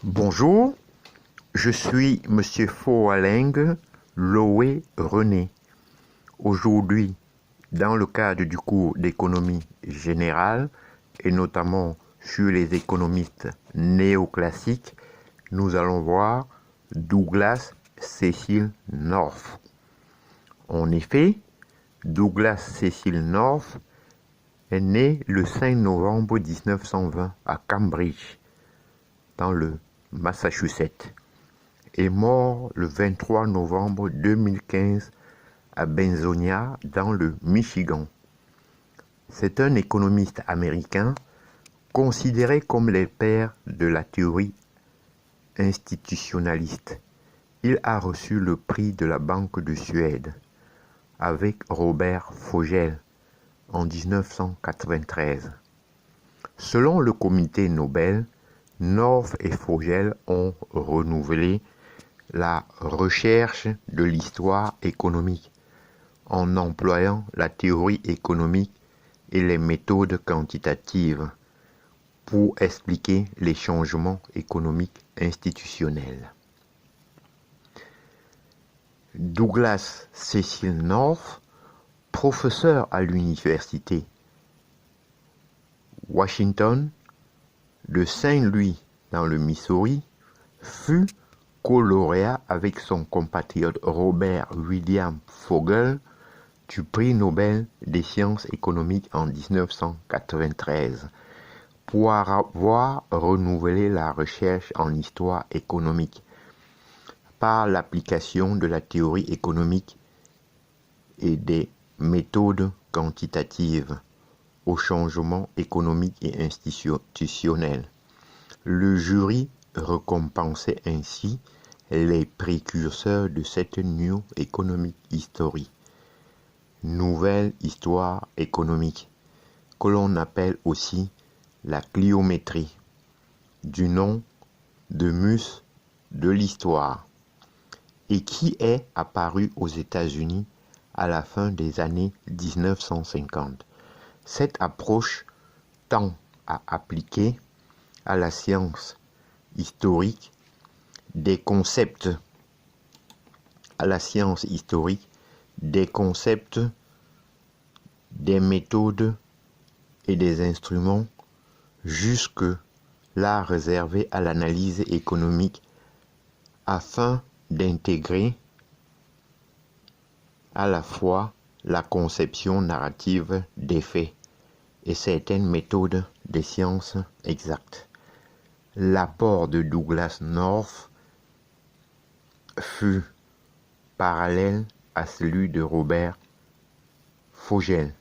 Bonjour, je suis Monsieur Foaleng Loé René. Aujourd'hui, dans le cadre du cours d'économie générale et notamment sur les économistes néoclassiques, nous allons voir Douglas Cecil North. En effet, Douglas Cecil North est né le 5 novembre 1920 à Cambridge, dans le Massachusetts, est mort le 23 novembre 2015 à Benzonia, dans le Michigan. C'est un économiste américain considéré comme le père de la théorie institutionnaliste. Il a reçu le prix de la Banque de Suède avec Robert Fogel en 1993. Selon le comité Nobel, North et Fogel ont renouvelé la recherche de l'histoire économique en employant la théorie économique et les méthodes quantitatives pour expliquer les changements économiques institutionnels. Douglas Cecil North, professeur à l'université Washington de Saint-Louis dans le Missouri, fut co-lauréat avec son compatriote Robert William Fogel du prix Nobel des sciences économiques en 1993 pour avoir renouvelé la recherche en histoire économique par l'application de la théorie économique et des méthodes quantitatives aux changements économiques et institutionnels. Le jury récompensait ainsi les précurseurs de cette New Economic History, nouvelle histoire économique, que l'on appelle aussi la cliométrie, du nom de muse de l'histoire, et qui est apparue aux États-Unis à la fin des années 1950. Cette approche tend à appliquer à la science historique des concepts, des méthodes et des instruments jusque-là réservés à l'analyse économique afin d'intégrer à la fois la conception narrative des faits et certaines méthodes des sciences exactes. L'apport de Douglas North fut parallèle à celui de Robert Fogel,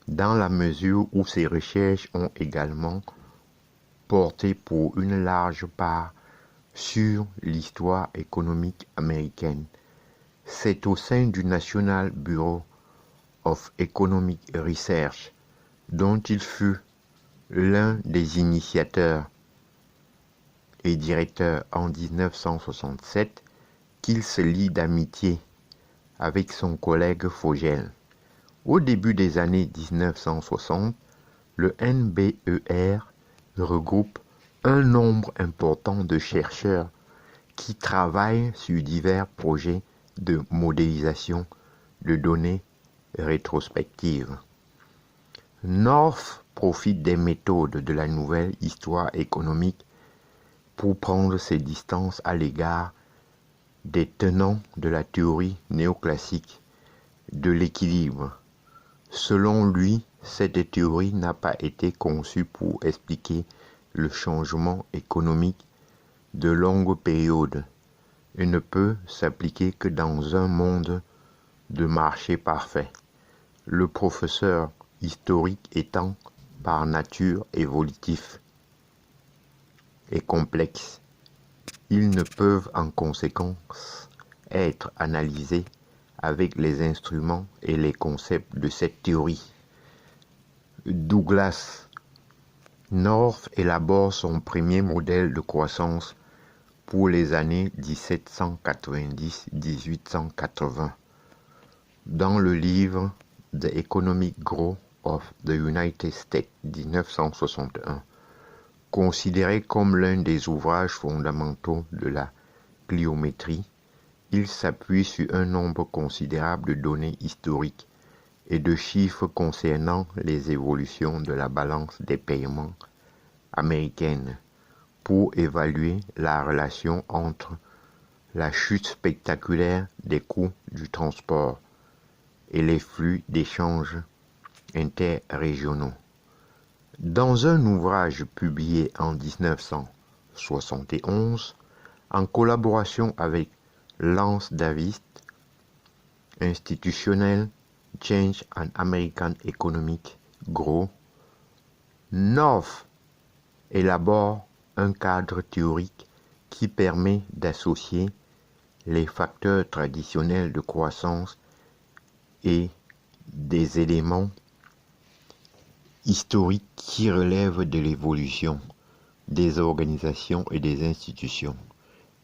dans la mesure où ses recherches ont également porté pour une large part sur l'histoire économique américaine. C'est au sein du National Bureau of Economic Research, dont il fut l'un des initiateurs et directeur en 1967, qu'il se lie d'amitié avec son collègue Fogel. Au début des années 1960, le NBER regroupe un nombre important de chercheurs qui travaillent sur divers projets de modélisation de données rétrospectives. North profite des méthodes de la nouvelle histoire économique pour prendre ses distances à l'égard des tenants de la théorie néoclassique de l'équilibre. Selon lui, cette théorie n'a pas été conçue pour expliquer le changement économique de longue période et ne peut s'appliquer que dans un monde de marché parfait. Le professeur historique étant par nature évolutif et complexe, ils ne peuvent en conséquence être analysés avec les instruments et les concepts de cette théorie. Douglas North élabore son premier modèle de croissance pour les années 1790-1880 dans le livre The Economic Growth of the United States 1961, Considéré comme l'un des ouvrages fondamentaux de la pliométrie, il s'appuie sur un nombre considérable de données historiques et de chiffres concernant les évolutions de la balance des paiements américaine pour évaluer la relation entre la chute spectaculaire des coûts du transport et les flux d'échanges interrégionaux. Dans un ouvrage publié en 1971, en collaboration avec Lance Davis, Institutional Change and American Economic Growth, North élabore un cadre théorique qui permet d'associer les facteurs traditionnels de croissance et des éléments historiques qui relèvent de l'évolution des organisations et des institutions.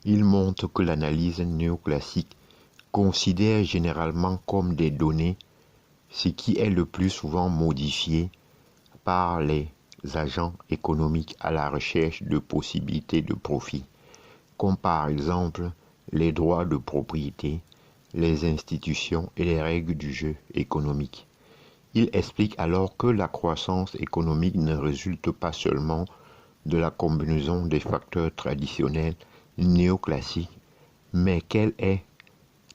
Il montre que l'analyse néoclassique considère généralement comme des données ce qui est le plus souvent modifié par les agents économiques à la recherche de possibilités de profit, comme par exemple les droits de propriété, les institutions et les règles du jeu économique. Il explique alors que la croissance économique ne résulte pas seulement de la combinaison des facteurs traditionnels néoclassiques, mais qu'elle est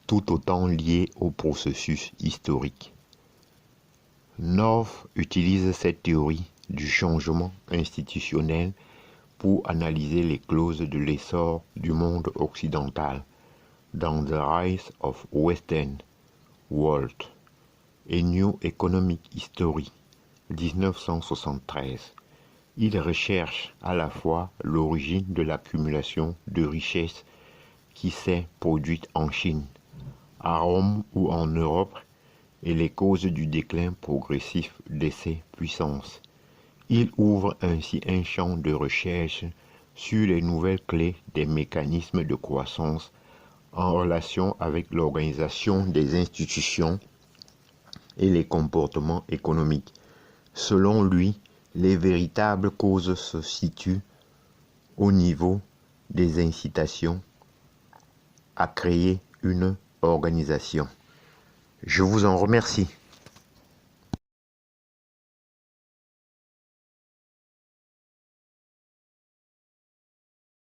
tout autant liée au processus historique. North utilise cette théorie du changement institutionnel pour analyser les clauses de l'essor du monde occidental dans The Rise of Western World et New Economic History 1973. Il recherche à la fois l'origine de l'accumulation de richesses qui s'est produite en Chine, à Rome ou en Europe et les causes du déclin progressif de ces puissances. Il ouvre ainsi un champ de recherche sur les nouvelles clés des mécanismes de croissance en relation avec l'organisation des institutions et les comportements économiques. Selon lui, les véritables causes se situent au niveau des incitations à créer une organisation. Je vous en remercie.